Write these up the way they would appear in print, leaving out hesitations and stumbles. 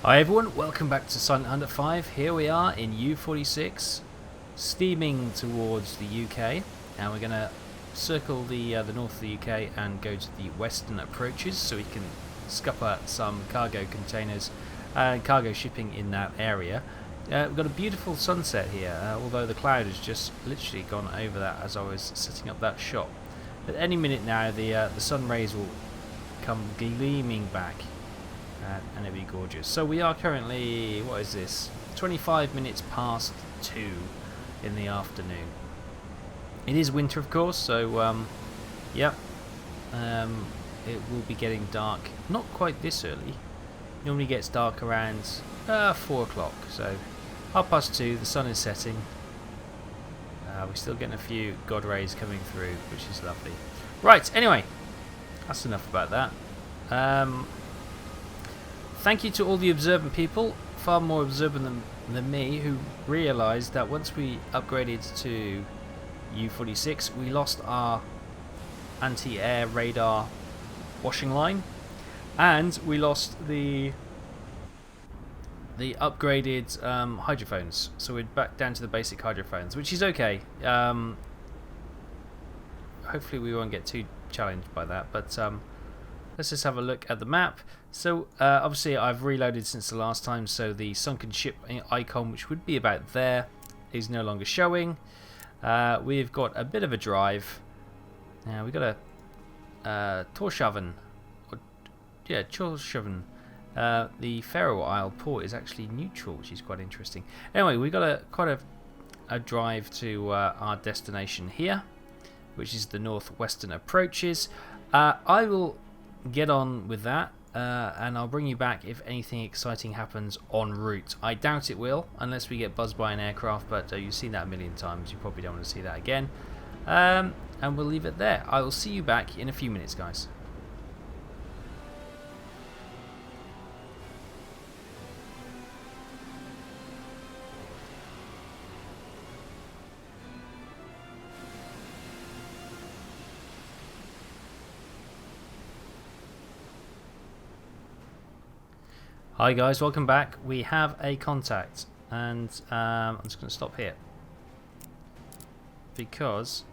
Hi everyone, welcome back to Silent Hunt 5. Here we are in U-46, steaming towards the UK, and we're going to circle the north of the UK and go to the western approaches so we can scupper some cargo containers and cargo shipping in that area. We've got a beautiful sunset here, although the cloud has just literally gone over that as I was setting up that shot. At any minute now the sun rays will come gleaming back. And it'll be gorgeous. So we are currently, what is this, 25 minutes past 2 in the afternoon. It is winter, of course, so yeah, it will be getting dark. Not quite this early. Normally gets dark around 4 o'clock, so 2:30, the sun is setting. We're still getting a few God rays coming through, which is lovely. Right, anyway, that's enough about that. Thank you to all the observant people, far more observant than me, who realised that once we upgraded to U-46, we lost our anti-air radar washing line, and we lost the upgraded hydrophones. So we're back down to the basic hydrophones, which is okay. Hopefully we won't get too challenged by that, but let's just have a look at the map. So obviously I've reloaded since the last time, so the sunken ship icon, which would be about there, is no longer showing. We've got a bit of a drive. We've got a Torshavn. Yeah, Torshavn. The Faroe Isle port is actually neutral, which is quite interesting. Anyway, we've got quite a drive to our destination here, which is the northwestern approaches. I will get on with that, and I'll bring you back if anything exciting happens en route. I doubt it will, unless we get buzzed by an aircraft, but you've seen that a million times. You probably don't want to see that again. And we'll leave it there. I will see you back in a few minutes, guys. Hi guys, welcome back. We have a contact, and I'm just going to stop here because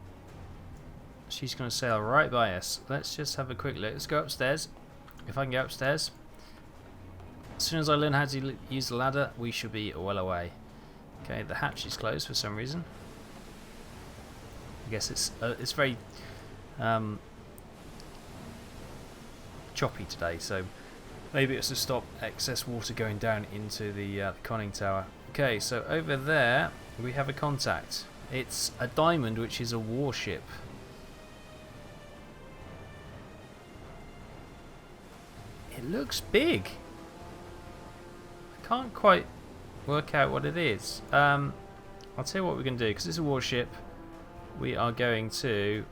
she's going to sail right by us. Let's just have a quick look. Let's go upstairs. If I can get upstairs. As soon as I learn how to use the ladder, we should be well away. Okay, the hatch is closed for some reason. I guess it's very choppy today, so maybe it's to stop excess water going down into the conning tower. Okay, so over there we have a contact. It's a diamond, which is a warship. It looks big. I can't quite work out what it is. I'll tell you what we're going to do, because it's a warship. We are going to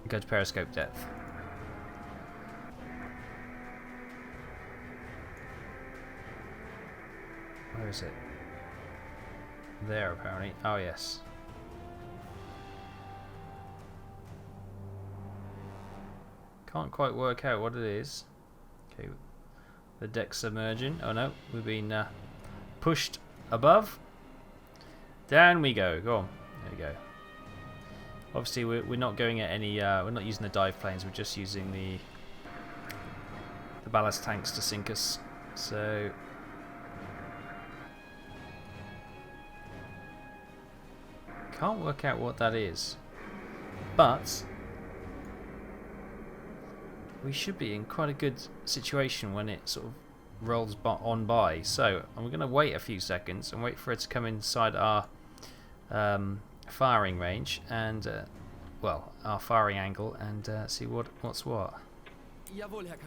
go to periscope depth. Where is it? There, apparently. Oh, yes. Can't quite work out what it is. Okay, the deck's submerging. Oh no, we've been pushed above. Down we go. Go on. There we go. Obviously, we're not going at any. We're not using the dive planes. We're just using the ballast tanks to sink us. So can't work out what that is, but we should be in quite a good situation when it sort of rolls on by. So I'm going to wait a few seconds and wait for it to come inside our firing range and well, our firing angle, and see what's what. Jawohl, Herr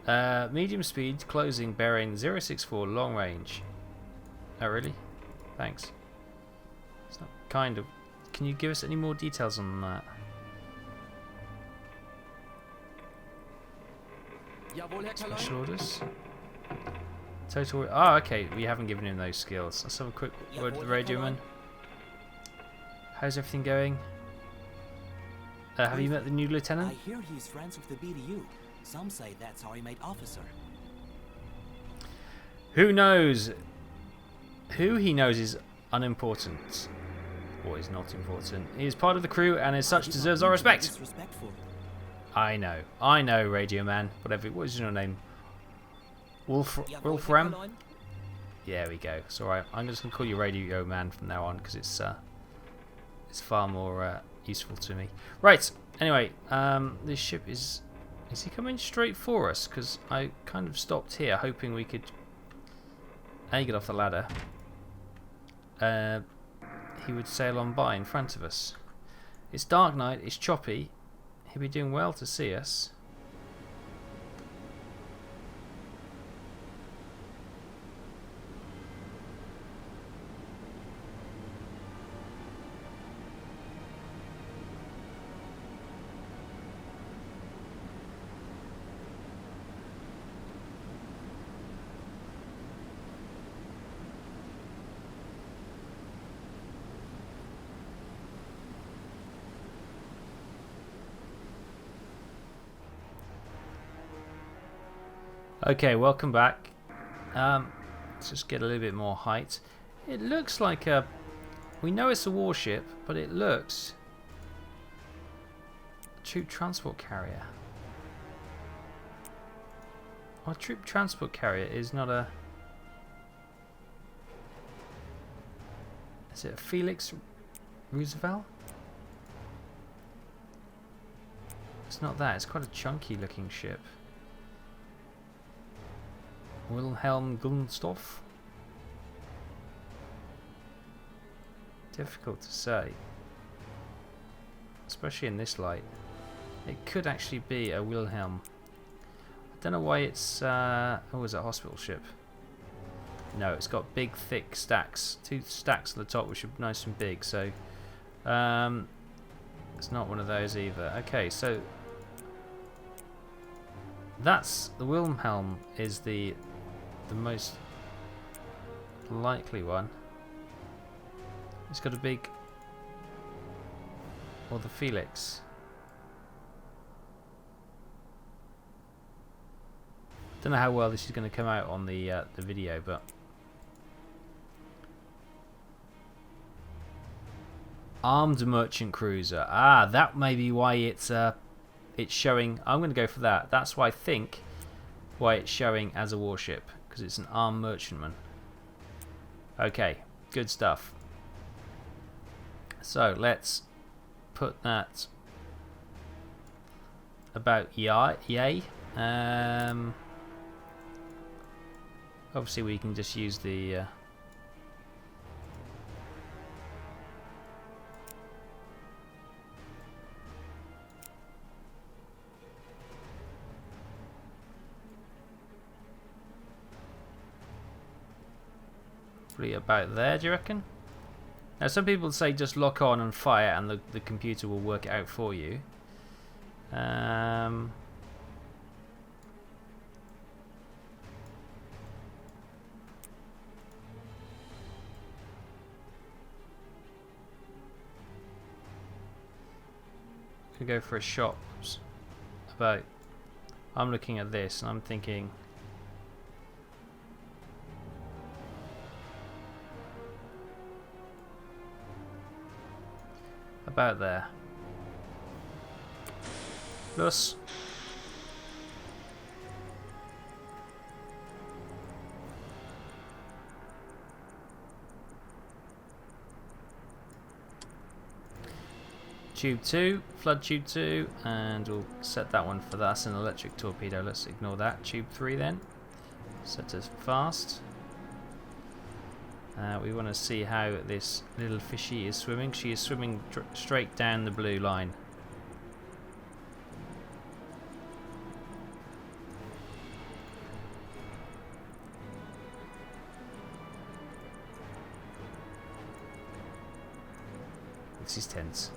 Kerlein. Medium speed, closing, bearing 064, long range. Oh really? Thanks. It's not kind of. Can you give us any more details on that? Jawohl, Herr Kerlein. Special orders. Total. Oh, okay. We haven't given him those skills. Let's have a quick word with the radioman. How's everything going? Have you met the new lieutenant? I hear he's friends with the BDU. Some say that's how he made officer. Who knows? Who he knows is unimportant. Or is not important. He is part of the crew and as such deserves our respect. Disrespectful. I know, Radio Man. Whatever. What is your name? Wolfram? Yeah, we go. It's alright. I'm just going to call you Radio Man from now on because it's far more useful to me. Right. Anyway, this ship is he coming straight for us? Because I kind of stopped here hoping we could get off the ladder. He would sail on by in front of us. It's dark night, it's choppy. He'll be doing well to see us. Okay, welcome back. Let's just get a little bit more height. It looks like a... We know it's a warship, but it looks... a troop transport carrier. Well, a troop transport carrier is not a... Is it a Felix Roosevelt? It's not that. It's quite a chunky looking ship. Wilhelm Gunstoff? Difficult to say. Especially in this light. It could actually be a Wilhelm. I don't know why it's... oh, is it a hospital ship? No, it's got big, thick stacks. 2 stacks at the top, which are nice and big. So, it's not one of those either. Okay, so... That's... The Wilhelm is the most likely one. It's got a big... Or the Felix. Don't know how well this is going to come out on the video, but... Armed merchant cruiser. Ah, that may be why it's showing... I'm going to go for that. That's why I think why it's showing as a warship. Because it's an armed merchantman. Okay, good stuff. So let's put that about yay. Obviously we can just use the about there, do you reckon? Now some people say just lock on and fire and the computer will work it out for you. Could go for a shot about... I'm looking at this and I'm thinking... About there. Plus. Tube 2, flood tube 2, and we'll set that one for that. That's an electric torpedo. Let's ignore that. Tube 3 then. Set us fast. We want to see how this little fishy is swimming. She is swimming straight down the blue line. This is tense.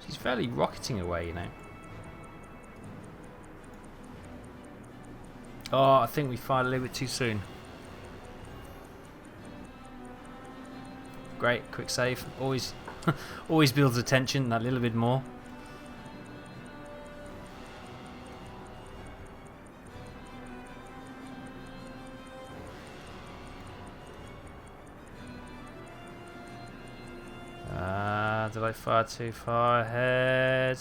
She's fairly rocketing away, you know. Oh, I think we fired a little bit too soon. Great, quick save. Always, always builds attention that little bit more. Did I fire too far ahead?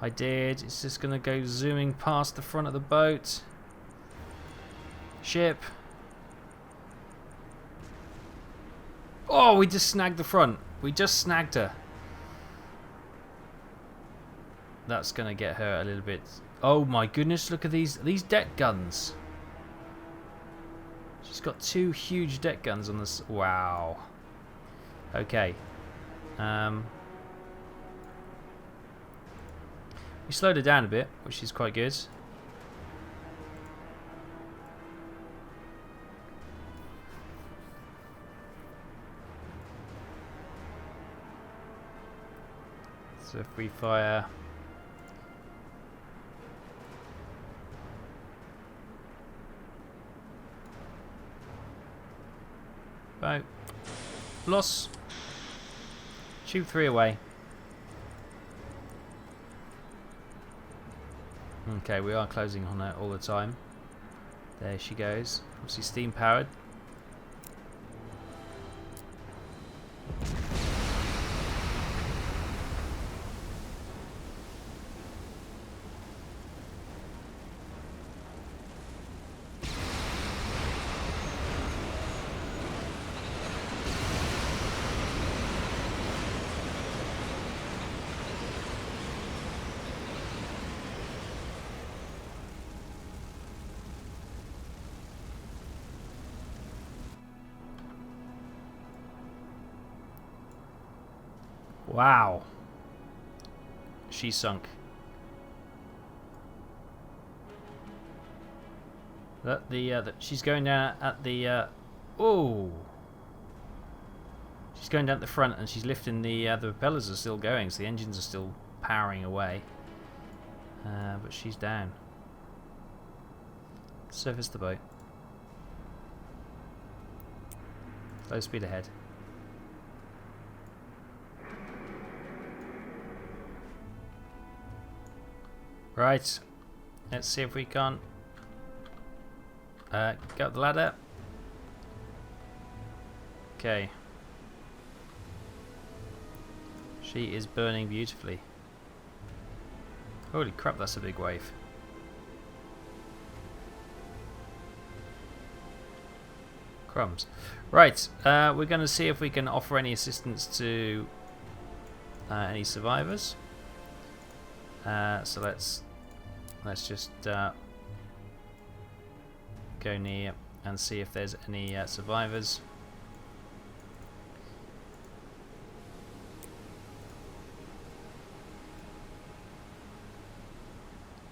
I did. It's just going to go zooming past the front of the boat. Ship. Oh, we just snagged the front. We just snagged her. That's going to get her a little bit... Oh my goodness, look at these deck guns. She's got 2 huge deck guns on this. Wow. Okay. We slowed her down a bit, which is quite good. So if we fire... Boat. Loss. Shoot 3 away. Okay, we are closing on her all the time. There she goes. Obviously steam powered. Wow. She sunk. She's going down at the oh. She's going down at the front and she's lifting the propellers are still going, so the engines are still powering away. But she's down. Surface the boat. Low speed ahead. Right, let's see if we can't get up the ladder. Okay. She is burning beautifully. Holy crap, that's a big wave. Crumbs. Right, we're going to see if we can offer any assistance to any survivors. So let's just go near and see if there's any survivors.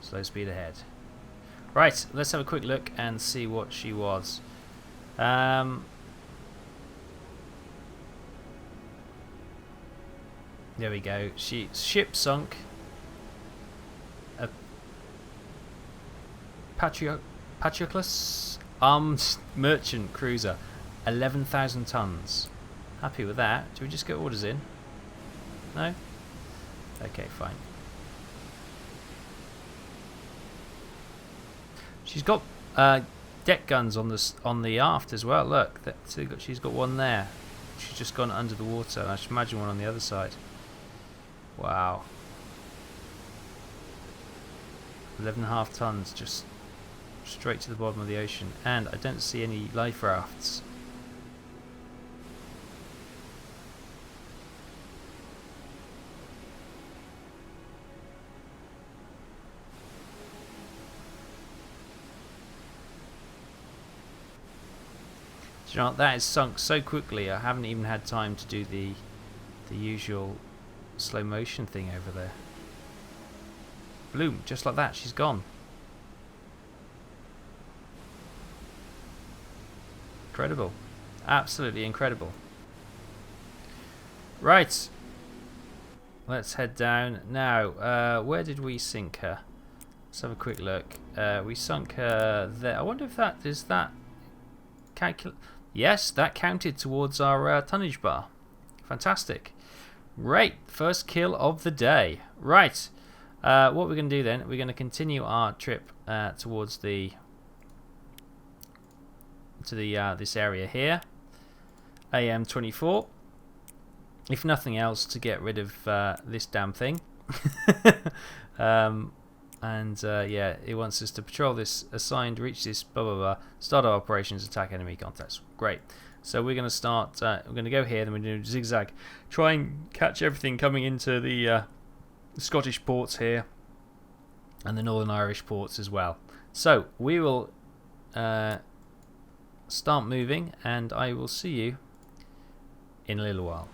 Slow speed ahead. Right, let's have a quick look and see what she was. There we go. Ship sunk. A Patroclus armed merchant cruiser, 11,000 tons. Happy with that. Do we just get orders in? No? Okay, fine. She's got deck guns on the aft as well. Look, she's got one there. She's just gone under the water. I should imagine one on the other side. Wow. 11.5 tons just straight to the bottom of the ocean, and I don't see any life rafts. Do you know what? That is sunk so quickly I haven't even had time to do the usual slow motion thing over there. Bloom, just like that, she's gone. Incredible. Absolutely incredible. Right. Let's head down. Now, where did we sink her? Let's have a quick look. We sunk her there. I wonder if that... Is that... Yes, that counted towards our tonnage bar. Fantastic. Great. First kill of the day. Right. What we're going to do then, we're going to continue our trip towards this area here. AM24. If nothing else, to get rid of this damn thing. Yeah, it wants us to patrol this assigned, reach this, blah blah blah, start our operations, attack enemy contacts. Great. So we're going to start, we're going to go here, then we're going to do zigzag, try and catch everything coming into the Scottish ports here, and the Northern Irish ports as well. So we will start moving, and I will see you in a little while.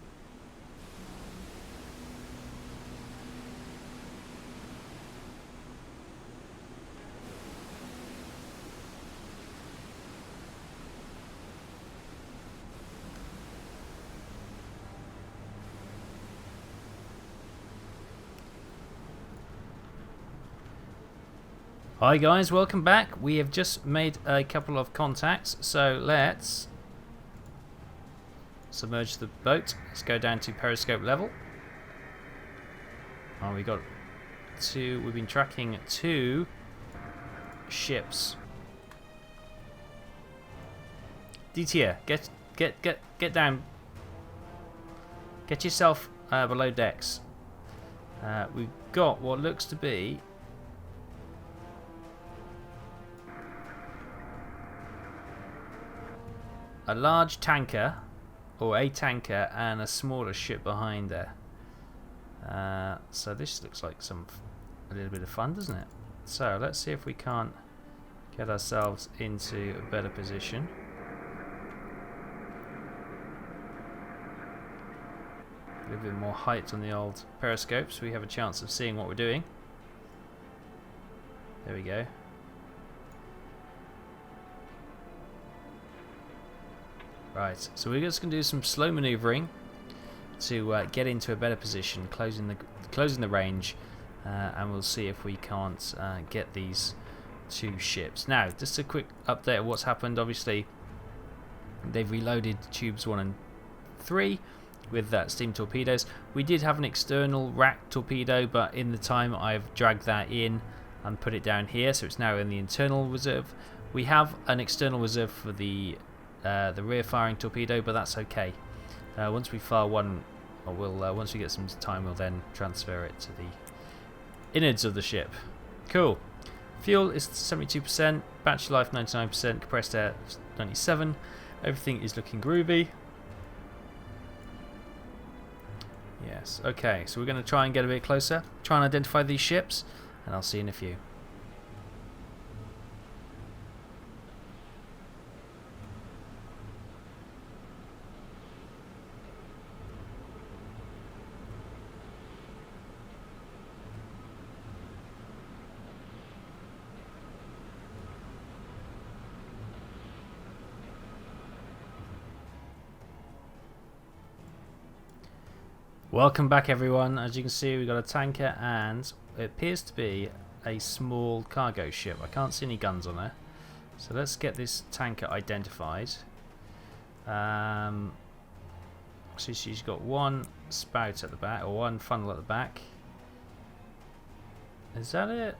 Hi guys, welcome back. We have just made a couple of contacts, so let's submerge the boat. Let's go down to periscope level. Oh, we've been tracking 2 ships. DTR, get down. Get yourself below decks. We've got what looks to be a large tanker, or a tanker, and a smaller ship behind there. So this looks like a little bit of fun, doesn't it? So let's see if we can't get ourselves into a better position. A little bit more height on the old periscope, so we have a chance of seeing what we're doing. There we go. Right, so we're just going to do some slow manoeuvring to get into a better position, closing the range, and we'll see if we can't get these 2 ships. Now, just a quick update of what's happened. Obviously, they've reloaded tubes 1 and 3 with steam torpedoes. We did have an external rack torpedo, but in the time I've dragged that in and put it down here, so it's now in the internal reserve. We have an external reserve for the rear firing torpedo, but that's okay. Once we fire one, or once we get some time, we'll then transfer it to the innards of the ship. Cool. Fuel is 72%, battery life 99%, compressed air 97%. Everything is looking groovy. Yes. Okay. So we're going to try and get a bit closer, try and identify these ships, and I'll see you in a few. Welcome back everyone. As you can see, we've got a tanker and it appears to be a small cargo ship. I can't see any guns on there. So let's get this tanker identified. So she's got 1 spout at the back, or 1 funnel at the back. Is that it?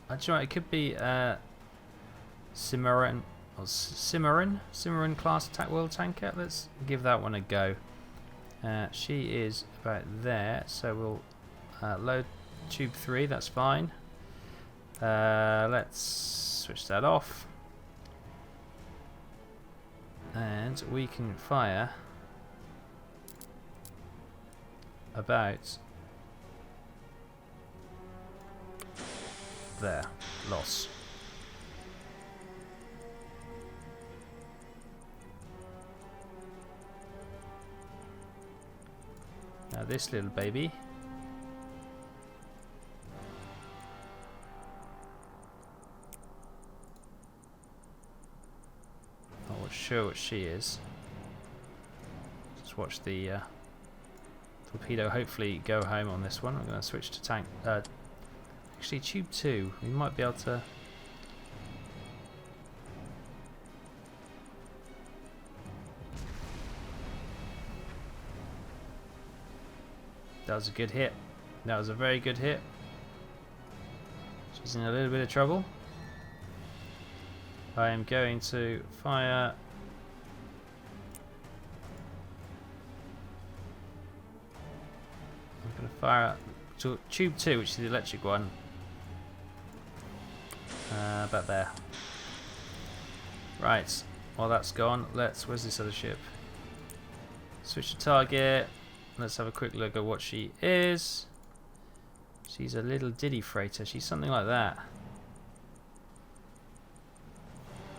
Actually, it could be Cimarron class attack world tanker. Let's give that one a go. She is about there, so we'll load tube 3, that's fine. Let's switch that off, and we can fire about there. Loss. Now this little baby, I'm not sure what she is. Just watch the torpedo hopefully go home on this one. I'm going to switch to tank. Actually, tube 2. We might be able to. That was a good hit. That was a very good hit. She's in a little bit of trouble. I am going to fire. I'm going to fire to tube 2, which is the electric one. About there. Right. While that's gone, where's this other ship? Switch to target. Let's have a quick look at what she is. She's a little ditty freighter. She's something like that.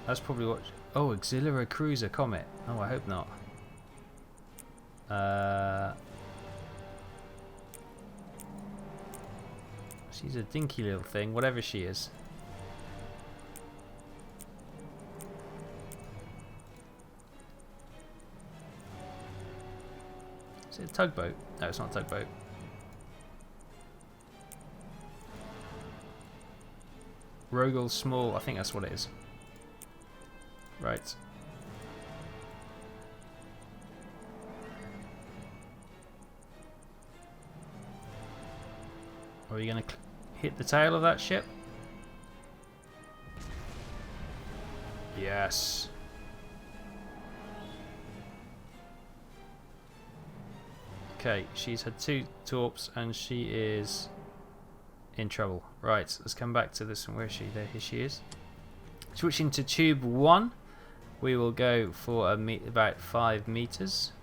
That's probably what... Oh, auxiliary cruiser Comet. Oh, I hope not. She's a dinky little thing, whatever she is. Is it a tugboat? No, it's not a tugboat. Rogel Small, I think that's what it is. Right. Are you going to hit the tail of that ship? Yes. Okay, she's had 2 torps and she is in trouble. Right, let's come back to this one. Where is she? There, here she is. Switching to tube 1, we will go for about 5 meters.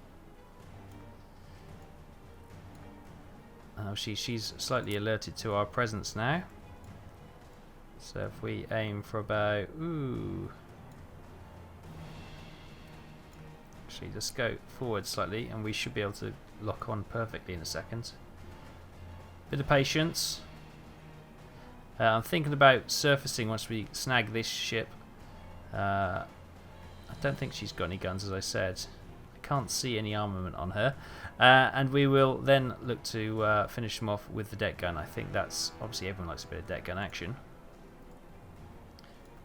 Oh, she's slightly alerted to our presence now. So if we aim for about... Ooh. Actually, just go forward slightly and we should be able to lock on perfectly in a second. Bit of patience. I'm thinking about surfacing once we snag this ship. I don't think she's got any guns, as I said. I can't see any armament on her. And we will then look to finish them off with the deck gun. I think that's... Obviously everyone likes a bit of deck gun action.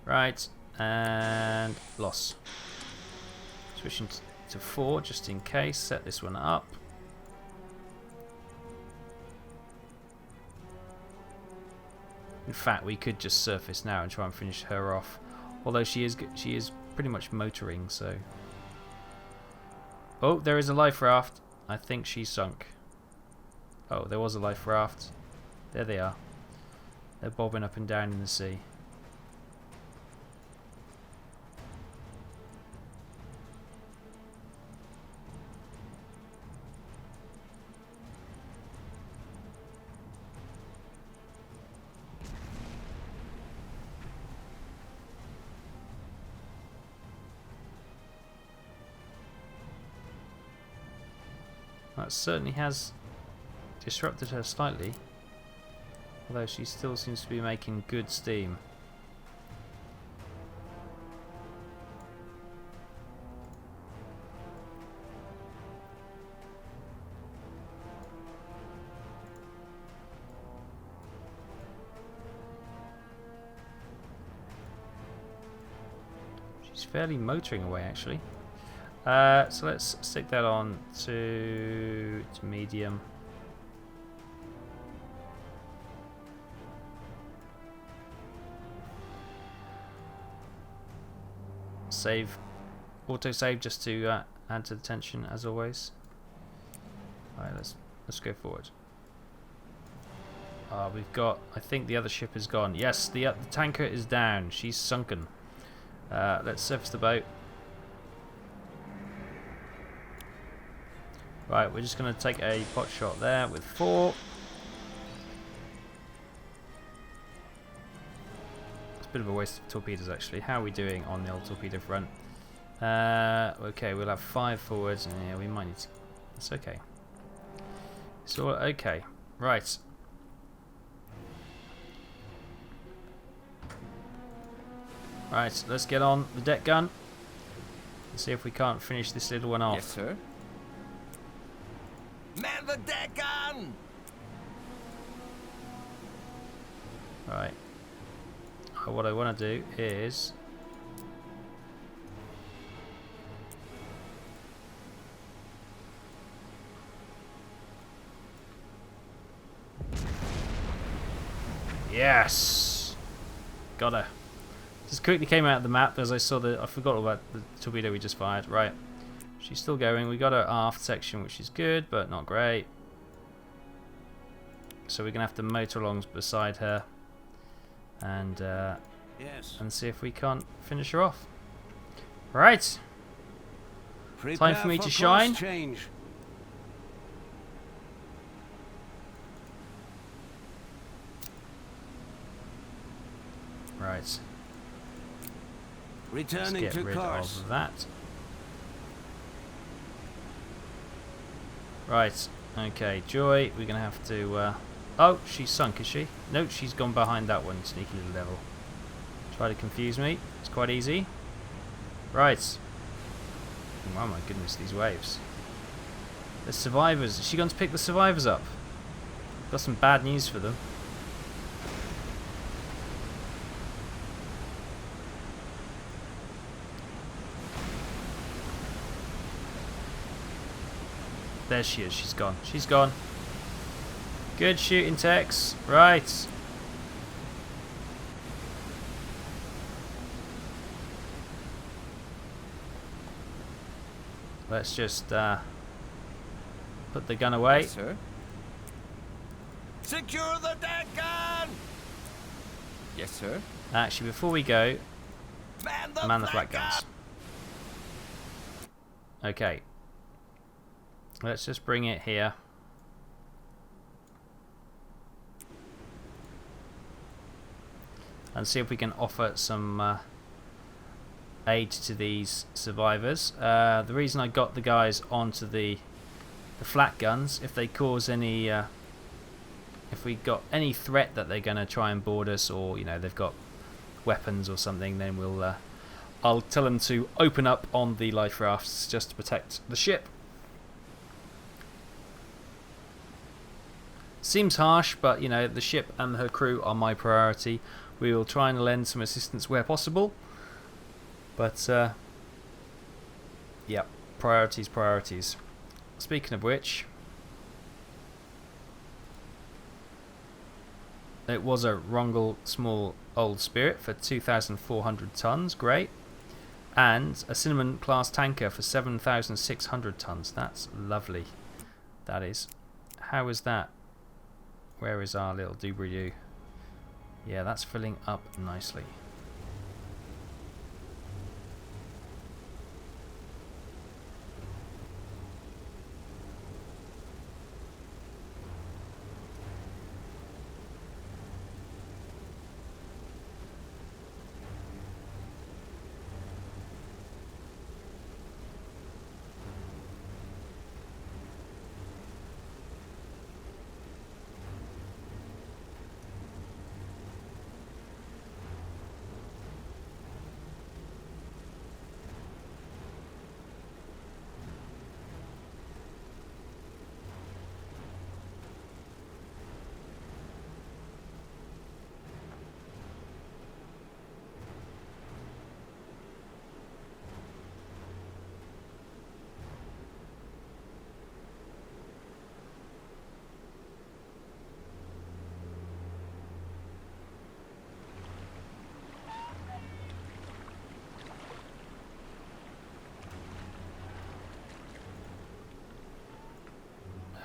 Right. And loss. Switching to 4 just in case. Set this one up. In fact, we could just surface now and try and finish her off. Although she is pretty much motoring, so... Oh, there is a life raft. I think she's sunk. Oh, there was a life raft. There they are. They're bobbing up and down in the sea. That certainly has disrupted her slightly, although she still seems to be making good steam. She's fairly motoring away, actually. So let's stick that on to medium. Save, auto save, just to add to the tension as always. Alright, let's go forward. We've got, I think the other ship is gone. Yes, the tanker is down. She's sunken. Let's surface the boat. Right, we're just going to take a pot shot there with 4. It's a bit of a waste of torpedoes, actually. How are we doing on the old torpedo front? Okay, we'll have 5 forwards, and yeah, we might need to... It's okay. So, okay. Right. Right, let's get on the deck gun and see if we can't finish this little one off. Yes, sir. Man the deck gun! Right. What I want to do is... Yes! Got her. Just quickly came out of the map as I saw I forgot about the torpedo we just fired. Right. She's still going. We got her aft section, which is good, but not great. So we're going to have to motor along beside her and see if we can't finish her off. Right. Time for me to shine. Change. Right. Let's Returning get to rid course. of that. Right. Okay, Joy, we're going to have to... oh, she's sunk, is she? No, she's gone behind that one, sneaky little devil. Try to confuse me. It's quite easy. Right. Oh my goodness, these waves. The survivors. Is she going to pick the survivors up? Got some bad news for them. There she is. She's gone. She's gone. Good shooting, Tex. Right. Let's just put the gun away. Yes, sir. Secure the deck gun! Yes, sir. Actually, before we go, man the flat guns. Okay. Let's just bring it here. And see if we can offer some aid to these survivors. The reason I got the guys onto the flat guns, if they cause any, if we got any threat that they're going to try and board us, or you know they've got weapons or something, then we'll I'll tell them to open up on the life rafts just to protect the ship. Seems harsh, but you know the ship and her crew are my priority. We will try and lend some assistance where possible, but yeah, priorities. Speaking of which, it was a Rongel small old Spirit for 2,400 tons, great, and a Cinnamon class tanker for 7,600 tons. That's lovely. That is. How is that? Where is our little dooby-doo? Yeah, that's filling up nicely.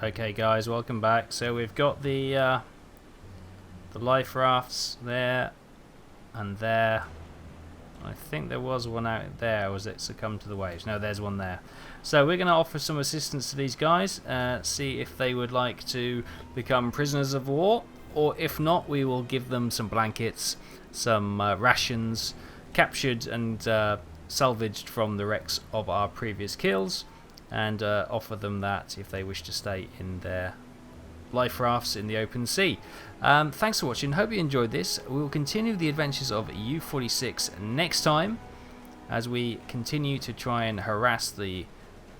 Okay guys, welcome back. So we've got the life rafts there and there. I think there was one out there, or was it succumbed to the waves? No, there's one there. So we're going to offer some assistance to these guys, see if they would like to become prisoners of war, or if not, we will give them some blankets, some rations, captured and salvaged from the wrecks of our previous kills, and offer them that if they wish to stay in their life rafts in the open sea. Thanks for watching. Hope you enjoyed this. We will continue the adventures of U-46 next time as we continue to try and harass the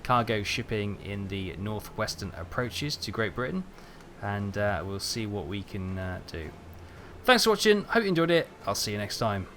cargo shipping in the northwestern approaches to Great Britain, and we'll see what we can do. Thanks for watching. Hope you enjoyed it. I'll see you next time.